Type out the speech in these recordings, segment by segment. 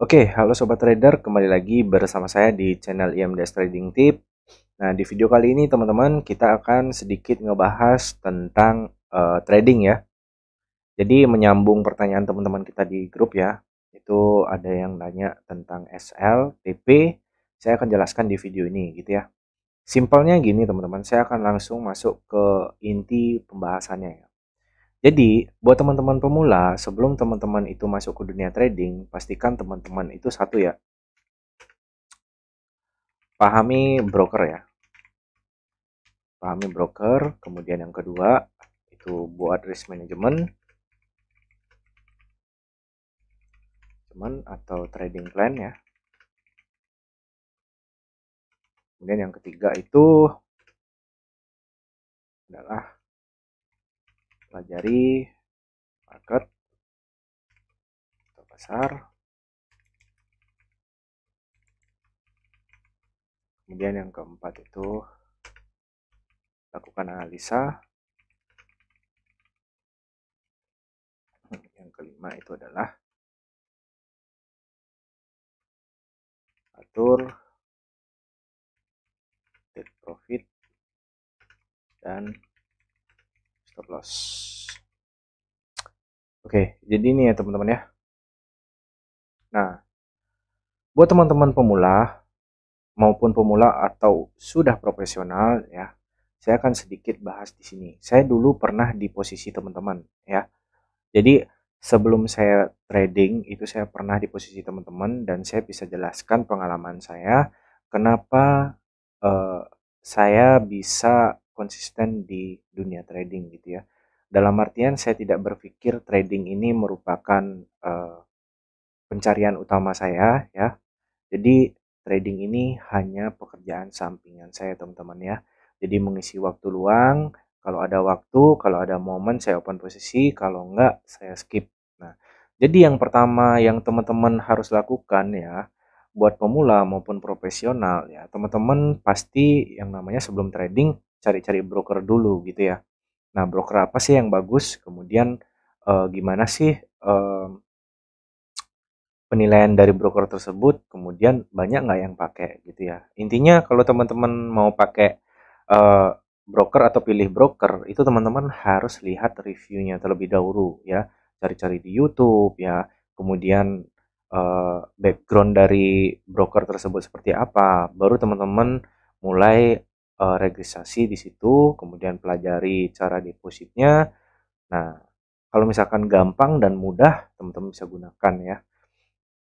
Oke, halo Sobat Trader, kembali lagi bersama saya di channel IMDS Trading Tip. Nah, di video kali ini teman-teman kita akan sedikit ngebahas tentang trading ya. Jadi menyambung pertanyaan teman-teman kita di grup ya. Itu ada yang nanya tentang SL, TP. Saya akan jelaskan di video ini gitu ya. Simpelnya gini teman-teman, saya akan langsung masuk ke inti pembahasannya ya. Jadi, buat teman-teman pemula, sebelum teman-teman itu masuk ke dunia trading, pastikan teman-teman itu satu ya, pahami broker ya. Pahami broker, kemudian yang kedua itu buat risk management atau trading plan ya. Kemudian yang ketiga itu adalah pelajari market atau pasar. Kemudian yang keempat itu lakukan analisa. Yang kelima itu adalah atur take profit dan stop loss. Oke, jadi ini ya teman-teman ya. Nah, buat teman-teman pemula maupun pemula atau sudah profesional ya, saya akan sedikit bahas di sini. Saya dulu pernah di posisi teman-teman ya. Jadi sebelum saya trading itu saya pernah di posisi teman-teman dan saya bisa jelaskan pengalaman saya kenapa eh, saya bisa konsisten di dunia trading gitu ya. Dalam artian saya tidak berpikir trading ini merupakan eh, pencarian utama saya ya. Jadi trading ini hanya pekerjaan sampingan saya teman-teman ya. Jadi mengisi waktu luang, kalau ada waktu, kalau ada momen saya open posisi, kalau enggak saya skip. Nah, jadi yang pertama yang teman-teman harus lakukan ya, buat pemula maupun profesional ya, teman-teman pasti yang namanya sebelum trading cari-cari broker dulu gitu ya. Nah, broker apa sih yang bagus? Kemudian gimana sih penilaian dari broker tersebut, kemudian banyak nggak yang pakai gitu ya. Intinya kalau teman-teman mau pakai eh, broker atau pilih broker, itu teman-teman harus lihat reviewnya terlebih dahulu ya, cari-cari di YouTube ya, kemudian background dari broker tersebut seperti apa, baru teman-teman mulai registrasi di situ, kemudian pelajari cara depositnya. Nah, kalau misalkan gampang dan mudah, teman-teman bisa gunakan ya.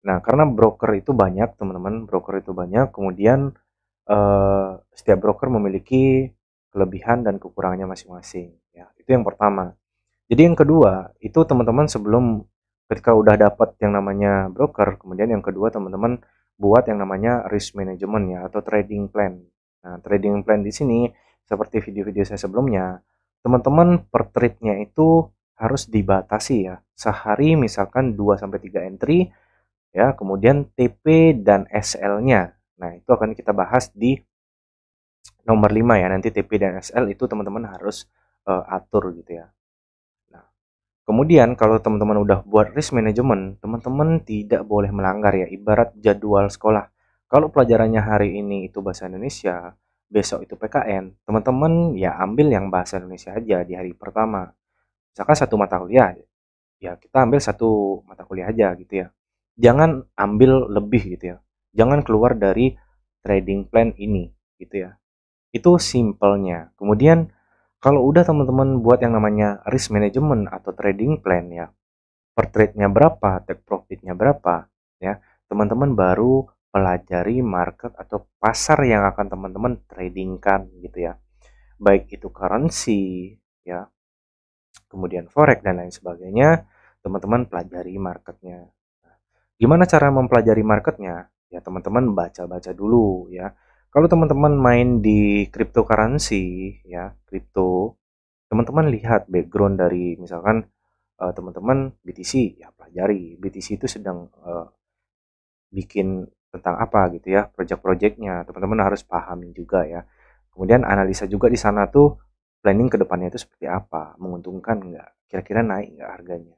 Nah, karena broker itu banyak, teman-teman, broker itu banyak, kemudian setiap broker memiliki kelebihan dan kekurangannya masing-masing. Ya, itu yang pertama. Jadi yang kedua, itu teman-teman sebelum ketika udah dapat yang namanya broker, kemudian yang kedua teman-teman buat yang namanya risk management ya atau trading plan. Nah, trading plan di sini seperti video-video saya sebelumnya, teman-teman per trade-nya itu harus dibatasi ya. Sehari misalkan 2 sampai 3 entry ya, kemudian TP dan SL-nya. Nah, itu akan kita bahas di nomor 5 ya. Nanti TP dan SL itu teman-teman harus atur gitu ya. Nah, kemudian kalau teman-teman udah buat risk management, teman-teman tidak boleh melanggar ya. Ibarat jadwal sekolah. Kalau pelajarannya hari ini itu bahasa Indonesia, besok itu PKN, teman-teman ya ambil yang bahasa Indonesia aja di hari pertama. Misalkan satu mata kuliah, ya kita ambil satu mata kuliah aja gitu ya. Jangan ambil lebih gitu ya. Jangan keluar dari trading plan ini gitu ya. Itu simpelnya. Kemudian kalau udah teman-teman buat yang namanya risk management atau trading plan ya, per trade-nya berapa, take profit-nya berapa ya, teman-teman baru pelajari market atau pasar yang akan teman-teman tradingkan gitu ya. Baik itu currency ya, kemudian forex dan lain sebagainya, teman-teman pelajari marketnya. Gimana cara mempelajari marketnya? Ya teman-teman baca-baca dulu ya. Kalau teman-teman main di cryptocurrency ya, kripto, teman-teman lihat background dari misalkan teman-teman BTC, ya pelajari BTC itu sedang bikin tentang apa gitu ya, project-projectnya. Teman-teman harus pahami juga ya. Kemudian analisa juga di sana tuh planning ke depannya itu seperti apa, menguntungkan nggak, kira-kira naik nggak harganya.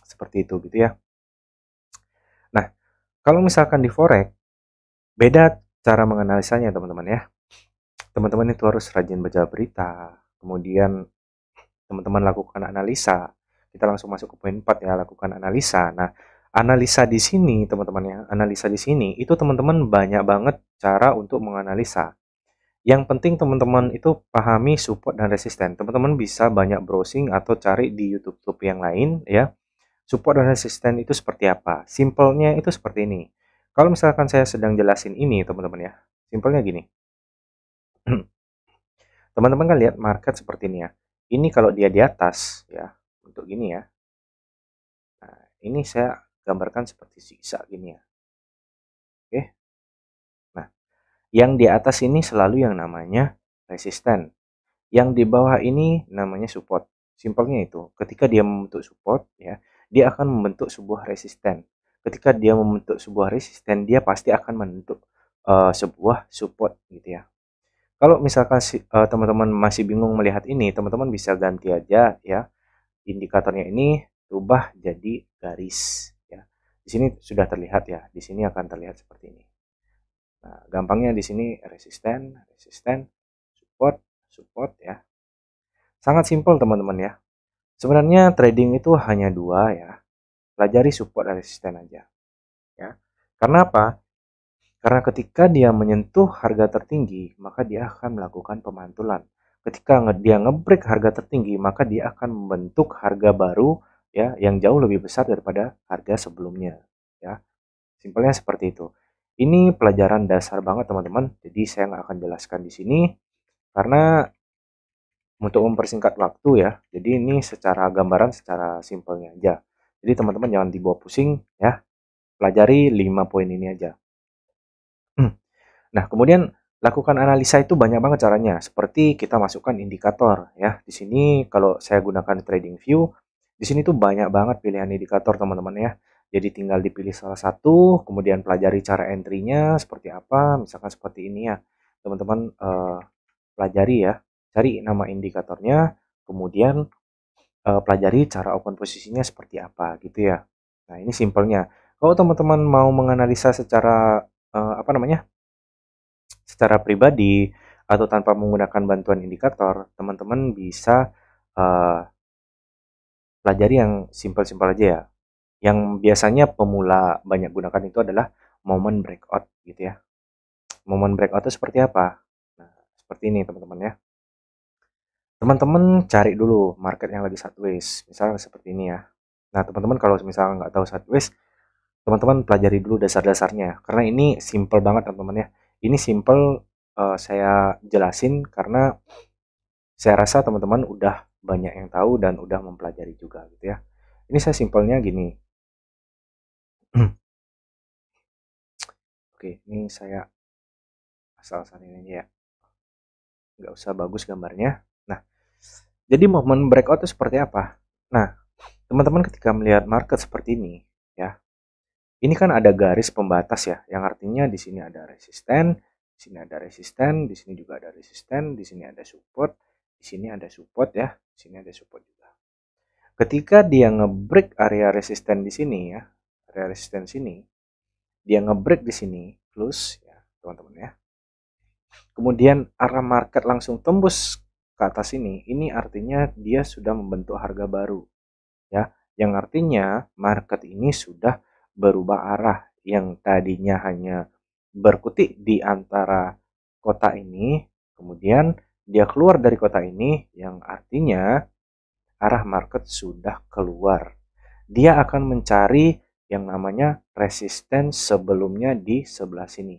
Seperti itu gitu ya. Kalau misalkan di forex, beda cara menganalisanya teman-teman ya. Teman-teman itu harus rajin baca berita, kemudian teman-teman lakukan analisa. Kita langsung masuk ke poin 4 ya, lakukan analisa. Nah, analisa di sini teman-teman ya, analisa di sini itu teman-teman banyak banget cara untuk menganalisa. Yang penting teman-teman itu pahami support dan resisten. Teman-teman bisa banyak browsing atau cari di YouTube yang lain ya. Support dan resisten itu seperti apa? Simpelnya itu seperti ini. Kalau misalkan saya sedang jelasin ini teman-teman ya. Simpelnya gini. Teman-teman kan lihat market seperti ini ya. Ini kalau dia di atas ya, untuk gini ya. Nah, ini saya gambarkan seperti sisa gini ya. Oke. Nah, yang di atas ini selalu yang namanya resisten. Yang di bawah ini namanya support. Simpelnya itu, ketika dia membentuk support ya, dia akan membentuk sebuah resisten. Ketika dia membentuk sebuah resisten, dia pasti akan membentuk sebuah support gitu ya. Kalau misalkan teman-teman masih bingung melihat ini, teman-teman bisa ganti aja ya indikatornya ini rubah jadi garis ya. Di sini sudah terlihat ya, di sini akan terlihat seperti ini. Nah, gampangnya di sini resisten, resisten, support, support ya. Sangat simpel teman-teman ya. Sebenarnya trading itu hanya dua ya. Pelajari support dan resisten aja ya. Karena apa? Karena ketika dia menyentuh harga tertinggi, maka dia akan melakukan pemantulan. Ketika dia ngebreak harga tertinggi, maka dia akan membentuk harga baru ya yang jauh lebih besar daripada harga sebelumnya ya. Simpelnya seperti itu. Ini pelajaran dasar banget teman-teman. Jadi saya nggak akan jelaskan di sini karena untuk mempersingkat waktu ya. Jadi ini secara gambaran secara simpelnya aja. Jadi teman-teman jangan dibawa pusing ya. Pelajari 5 poin ini aja. Nah, kemudian lakukan analisa itu banyak banget caranya. Seperti kita masukkan indikator ya. Di sini kalau saya gunakan TradingView, di sini tuh banyak banget pilihan indikator teman-teman ya. Jadi tinggal dipilih salah satu, kemudian pelajari cara entry-nya seperti apa, misalkan seperti ini ya. Teman-teman pelajari ya, cari nama indikatornya, kemudian pelajari cara open posisinya seperti apa gitu ya. Nah, ini simpelnya. Kalau teman-teman mau menganalisa secara apa namanya? Secara pribadi atau tanpa menggunakan bantuan indikator, teman-teman bisa uh, pelajari yang simpel-simpel aja ya. Yang biasanya pemula banyak gunakan itu adalah momen breakout gitu ya. Momen breakout itu seperti apa? Nah, seperti ini teman-teman ya. Teman-teman cari dulu market yang lagi sideways, misalnya seperti ini ya. Nah, teman-teman kalau misalnya nggak tahu sideways, teman-teman pelajari dulu dasar-dasarnya. Karena ini simple banget teman-teman ya. Ini simple saya jelasin karena saya rasa teman-teman udah banyak yang tahu dan udah mempelajari juga gitu ya. Ini saya simpelnya gini. Oke, ini saya asal-asalin aja ya. Nggak usah bagus gambarnya. Nah, jadi momen breakout itu seperti apa? Nah, teman-teman ketika melihat market seperti ini, ya, ini kan ada garis pembatas ya, yang artinya di sini ada resisten, di sini ada resisten, di sini juga ada resisten, di sini ada support, di sini ada support ya, di sini ada support juga. Ketika dia ngebreak area resisten di sini ya, area resisten sini, dia ngebreak di sini, close ya, teman-teman ya. Kemudian arah market langsung tembus ke atas ini artinya dia sudah membentuk harga baru ya, yang artinya market ini sudah berubah arah yang tadinya hanya berkutik di antara kota ini, kemudian dia keluar dari kota ini, yang artinya arah market sudah keluar. Dia akan mencari yang namanya resisten sebelumnya di sebelah sini.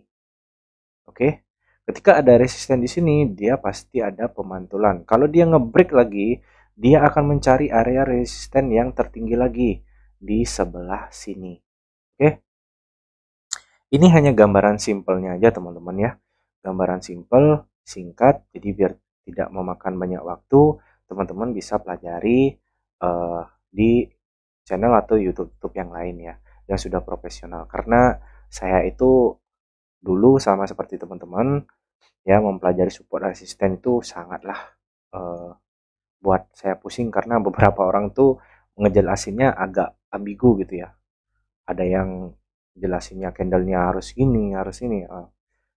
Oke. Ketika ada resisten di sini, dia pasti ada pemantulan. Kalau dia ngebreak lagi, dia akan mencari area resisten yang tertinggi lagi di sebelah sini. Oke. Ini hanya gambaran simpelnya aja teman-teman ya. Gambaran simpel, singkat, jadi biar tidak memakan banyak waktu, teman-teman bisa pelajari di channel atau YouTube yang lain ya, yang sudah profesional. Karena saya itu dulu sama seperti teman-teman ya, mempelajari support resisten itu sangatlah eh, buat saya pusing karena beberapa orang tuh ngejelasinnya agak ambigu gitu ya. Ada yang jelasinnya candlenya harus ini.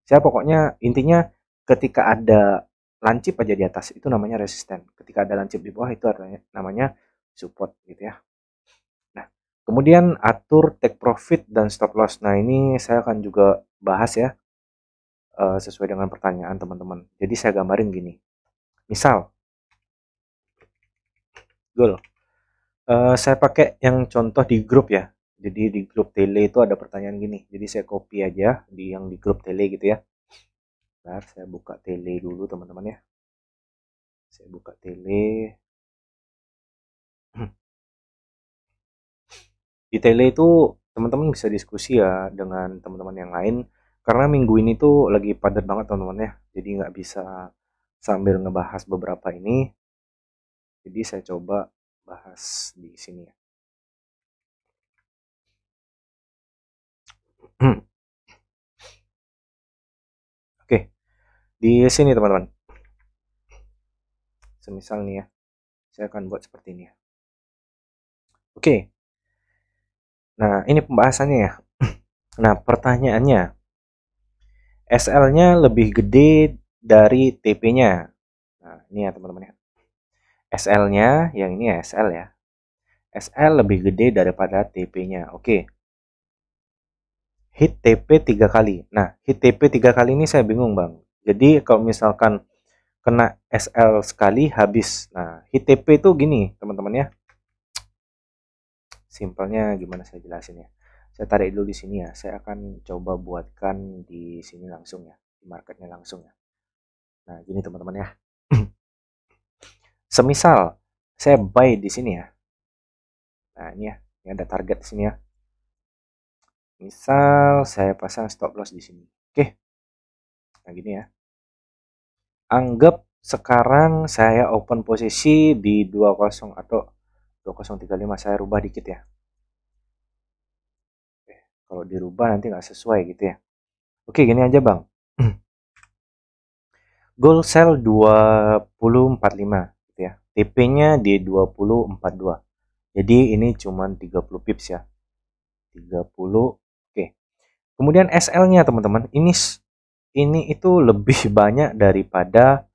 Saya pokoknya intinya ketika ada lancip aja di atas itu namanya resisten. Ketika ada lancip di bawah itu namanya support gitu ya. Nah, kemudian atur take profit dan stop loss. Nah, ini saya akan juga bahas ya sesuai dengan pertanyaan teman-teman. Jadi saya gambarin gini. Misal, goal. Saya pakai yang contoh di grup ya. Jadi di grup tele itu ada pertanyaan gini. Jadi saya copy aja di yang di grup tele gitu ya. Bentar, saya buka tele dulu teman-teman ya. Saya buka tele. Di tele itu teman-teman bisa diskusi ya dengan teman-teman yang lain. Karena minggu ini tuh lagi padat banget teman-teman ya. Jadi nggak bisa sambil ngebahas beberapa ini. Jadi saya coba bahas di sini ya. Oke, di sini teman-teman. Semisal nih ya, saya akan buat seperti ini ya. Oke, nah ini pembahasannya ya. Nah pertanyaannya, SL-nya lebih gede dari TP-nya. Nah ini ya teman-teman ya. SL-nya, yang ini ya SL ya. SL lebih gede daripada TP-nya. Oke, hit TP 3 kali. Nah, hit TP 3 kali ini saya bingung bang. Jadi kalau misalkan kena SL sekali habis. Nah, hit TP itu gini teman-teman ya. Simpelnya gimana saya jelasin ya. Saya tarik dulu di sini ya. Saya akan coba buatkan di sini langsung ya. Di marketnya langsung ya. Nah, gini teman-teman ya. Semisal saya buy di sini ya. Nah, ini ya. Ini ada target di sini ya. Misal saya pasang stop loss di sini. Oke. Nah, gini ya. Anggap sekarang saya open posisi di 20 atau 2035. Saya rubah dikit ya. Oke. Kalau dirubah nanti nggak sesuai gitu ya. Oke, gini aja bang. Goal sell 2045 gitu ya. TP-nya di 2042. Jadi ini cuma 30 pips ya. 30. Oke. Kemudian SL-nya teman-teman, ini itu lebih banyak daripada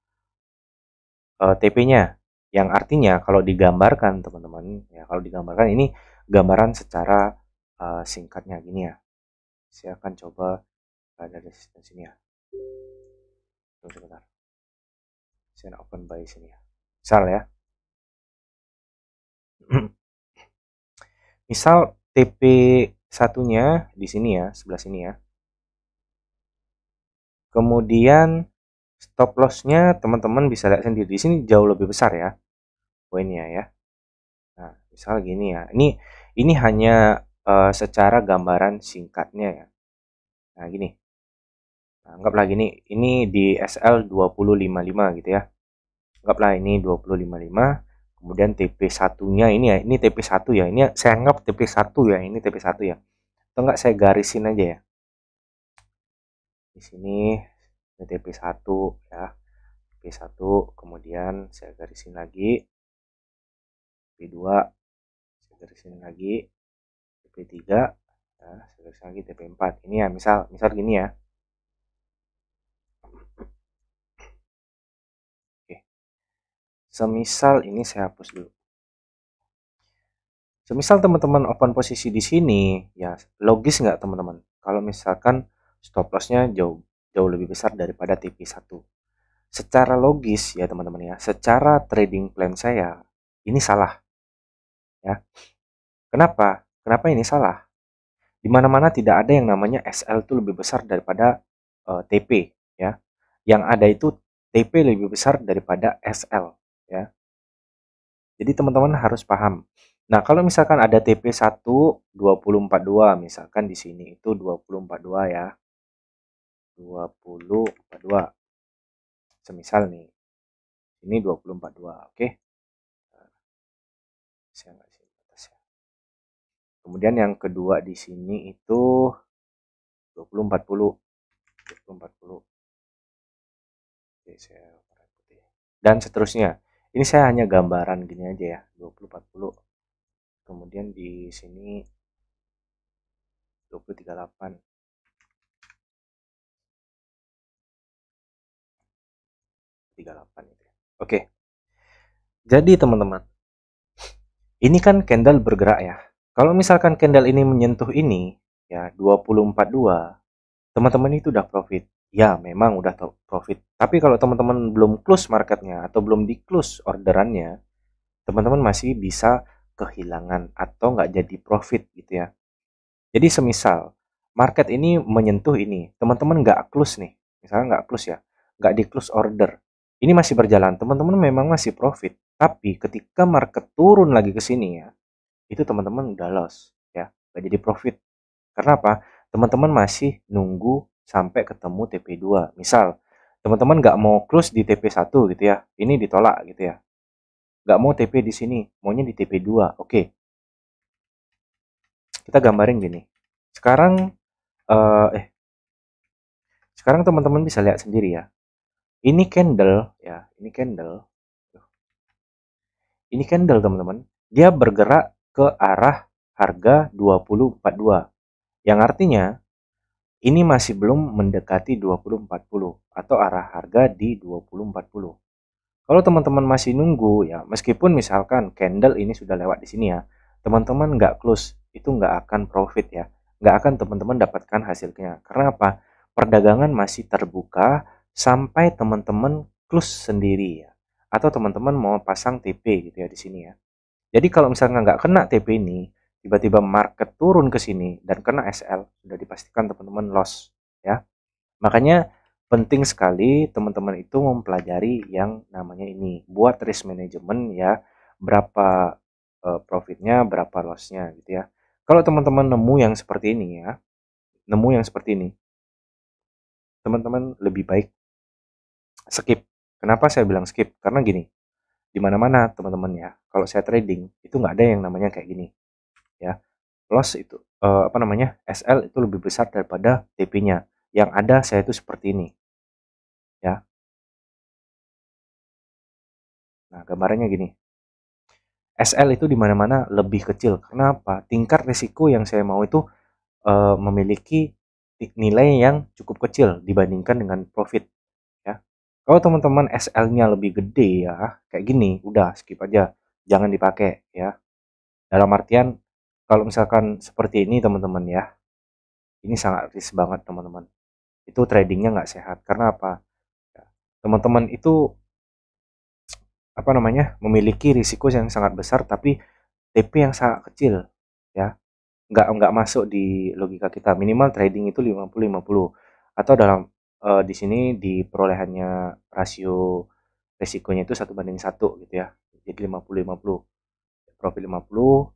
TP-nya. Yang artinya kalau digambarkan teman-teman, ya kalau digambarkan ini gambaran secara singkatnya gini ya. Saya akan coba ada resistance sini ya. Tunggu sebentar. Saya open by sini ya. Misal ya. Misal TP satunya di sini ya, sebelah sini ya. Kemudian stop loss-nya teman-teman bisa lihat sendiri. Di sini jauh lebih besar ya poinnya ya. Nah, misal gini ya. Ini hanya secara gambaran singkatnya ya. Nah, gini. Nah, anggaplah gini, ini di SL 2055 gitu ya. Anggaplah ini 2055. Kemudian TP satunya ini ya, ini TP satu ya. Ini saya anggap TP satu ya, ini TP satu ya. Atau enggak saya garisin aja ya. Di sini TP satu ya. TP satu, kemudian saya garisin lagi. TP2, saya garisin lagi. TP3, ya, saya garisin lagi TP4. Ini ya, misal gini ya. Oke. Semisal ini saya hapus dulu. Semisal teman-teman open posisi di sini, ya logis nggak teman-teman? Kalau misalkan stop loss-nya jauh lebih besar daripada TP1. Secara logis ya teman-teman ya, secara trading plan saya ini salah ya. Kenapa? Kenapa ini salah? Di mana-mana tidak ada yang namanya SL itu lebih besar daripada TP ya. Yang ada itu TP lebih besar daripada SL ya. Jadi teman-teman harus paham. Nah, kalau misalkan ada TP1 2042 misalkan di sini itu 2042 ya. 2042. Semisal nih. Ini 2042, oke? Saya nggak sih batasnya. Kemudian yang kedua di sini itu 2040. 2040. Oke, saya putih. Dan seterusnya. Ini saya hanya gambaran gini aja ya, 2040. Kemudian di sini 20.38. Itu. Oke. Jadi teman-teman, ini kan candle bergerak ya. Kalau misalkan candle ini menyentuh ini ya 20.42, teman-teman itu udah profit. Ya, memang udah profit. Tapi kalau teman-teman belum close marketnya atau belum di close orderannya, teman-teman masih bisa kehilangan atau nggak jadi profit gitu ya. Jadi semisal market ini menyentuh ini, teman-teman nggak close nih, misalnya nggak close ya, nggak di close order. Ini masih berjalan, teman-teman memang masih profit. Tapi ketika market turun lagi ke sini ya, itu teman-teman udah loss ya, nggak jadi profit. Karena apa? Teman-teman masih nunggu sampai ketemu TP2. Misal, teman-teman nggak mau close di TP1 gitu ya, ini ditolak gitu ya. Nggak mau TP di sini, maunya di TP2. Oke, kita gambarin gini. Sekarang, eh, eh, sekarang teman-teman bisa lihat sendiri ya. Ini candle ya, ini candle. Ini candle teman-teman. Dia bergerak ke arah harga 20.42. Yang artinya ini masih belum mendekati 20.40 atau arah harga di 20.40. Kalau teman-teman masih nunggu ya, meskipun misalkan candle ini sudah lewat di sini ya, teman-teman nggak close, itu nggak akan profit ya. Nggak akan teman-teman dapatkan hasilnya. Karena apa? Perdagangan masih terbuka sampai teman-teman close sendiri ya. Atau teman-teman mau pasang TP gitu ya di sini ya. Jadi kalau misalnya nggak kena TP ini, tiba-tiba market turun ke sini dan kena SL, sudah dipastikan teman-teman loss ya. Makanya penting sekali teman-teman itu mempelajari yang namanya ini, buat risk management ya, berapa profitnya, berapa lossnya gitu ya. Kalau teman-teman nemu yang seperti ini ya, nemu yang seperti ini, teman-teman lebih baik skip. Kenapa saya bilang skip? Karena gini, di mana-mana teman-teman ya, kalau saya trading itu nggak ada yang namanya kayak gini ya. Loss itu apa namanya, SL itu lebih besar daripada TP-nya. Yang ada saya itu seperti ini ya. Nah, gambarannya gini. SL itu di mana-mana lebih kecil. Kenapa? Tingkat risiko yang saya mau itu memiliki nilai yang cukup kecil dibandingkan dengan profit ya. Kalau teman-teman SL-nya lebih gede ya, kayak gini, udah skip aja, jangan dipakai ya. Dalam artian kalau misalkan seperti ini teman-teman ya, ini sangat risk banget teman-teman. Itu tradingnya nggak sehat. Karena apa? Ya, teman-teman itu apa namanya, memiliki risiko yang sangat besar tapi TP yang sangat kecil ya. Nggak masuk di logika kita. Minimal trading itu 50-50 atau dalam di sini di perolehannya rasio risikonya itu 1:1 gitu ya. Jadi 50-50, profit 50,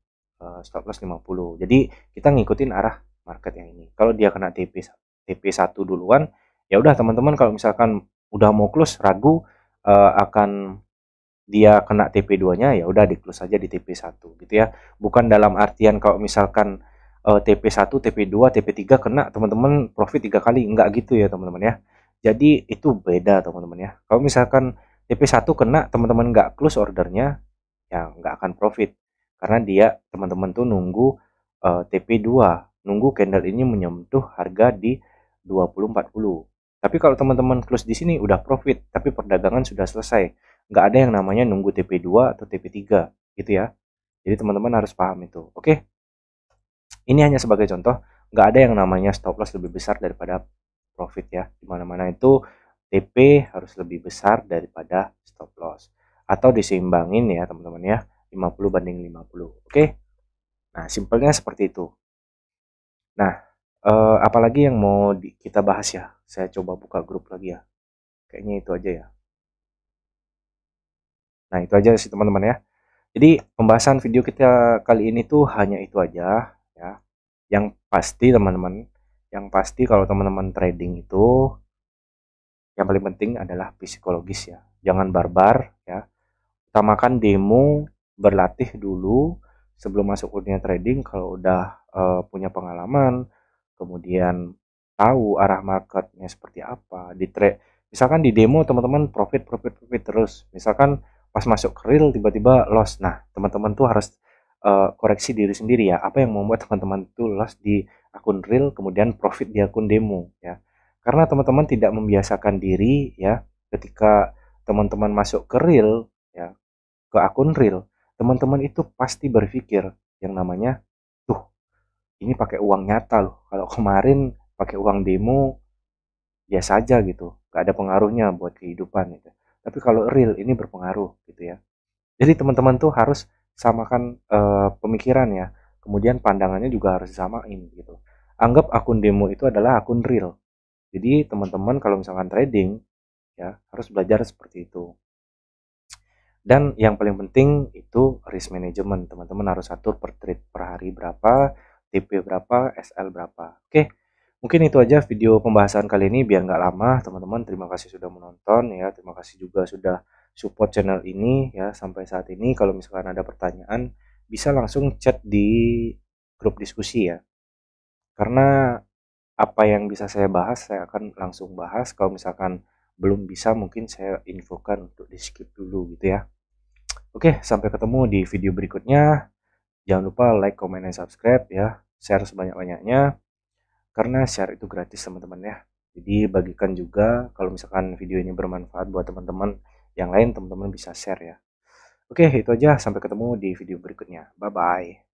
stop loss 50. Jadi kita ngikutin arah market yang ini. Kalau dia kena TP1 duluan, ya udah teman-teman, kalau misalkan udah mau close ragu akan dia kena TP2-nya, ya udah di close aja di TP1 gitu ya. Bukan dalam artian kalau misalkan TP1, TP2, TP3 kena teman-teman profit 3 kali, enggak gitu ya teman-teman ya. Jadi itu beda teman-teman ya. Kalau misalkan TP1 kena teman-teman nggak close ordernya, ya nggak akan profit. Karena dia teman-teman tuh nunggu TP2, nunggu candle ini menyentuh harga di 20.40. Tapi kalau teman-teman close di sini udah profit, tapi perdagangan sudah selesai. Nggak ada yang namanya nunggu TP2 atau TP3 gitu ya. Jadi teman-teman harus paham itu. Oke, ini hanya sebagai contoh. Nggak ada yang namanya stop loss lebih besar daripada profit ya. Dimana-mana itu TP harus lebih besar daripada stop loss. Atau diseimbangin ya teman-teman ya. 50/50. Oke, nah simpelnya seperti itu. Nah, apalagi yang mau kita bahas ya? Saya coba buka grup lagi ya. Kayaknya itu aja ya. Nah, itu aja sih teman-teman ya. Jadi pembahasan video kita kali ini tuh hanya itu aja ya. Yang pasti teman-teman, yang pasti kalau teman-teman trading itu yang paling penting adalah psikologis ya. Jangan barbar ya. Utamakan demo, berlatih dulu sebelum masuk dunia trading. Kalau udah punya pengalaman, kemudian tahu arah marketnya seperti apa, di trade. Misalkan di demo teman-teman profit terus. Misalkan pas masuk ke real tiba-tiba loss. Nah, teman-teman tuh harus koreksi diri sendiri ya. Apa yang membuat teman-teman tuh loss di akun akun real, kemudian profit di akun demo ya. Karena teman-teman tidak membiasakan diri ya, ketika teman-teman masuk ke real ya, ke akun real, teman-teman itu pasti berpikir yang namanya, tuh ini pakai uang nyata loh. Kalau kemarin pakai uang demo biasa aja gitu, gak ada pengaruhnya buat kehidupan gitu. Tapi kalau real ini berpengaruh gitu ya. Jadi teman-teman tuh harus samakan pemikiran ya. Kemudian pandangannya juga harus disamain gitu. Anggap akun demo itu adalah akun real. Jadi teman-teman kalau misalkan trading ya harus belajar seperti itu. Dan yang paling penting itu risk management. Teman-teman harus atur per trade per hari berapa, TP berapa, SL berapa. Oke, mungkin itu aja video pembahasan kali ini biar nggak lama. Teman-teman terima kasih sudah menonton ya. Terima kasih juga sudah support channel ini ya sampai saat ini. Kalau misalkan ada pertanyaan bisa langsung chat di grup diskusi ya. Karena apa yang bisa saya bahas saya akan langsung bahas. Kalau misalkan belum bisa mungkin saya infokan untuk di skip dulu gitu ya. Oke, sampai ketemu di video berikutnya. Jangan lupa like, comment, dan subscribe ya. Share sebanyak-banyaknya. Karena share itu gratis teman-teman ya. Jadi bagikan juga kalau misalkan video ini bermanfaat buat teman-teman yang lain, teman-teman bisa share ya. Oke, itu aja. Sampai ketemu di video berikutnya. Bye-bye.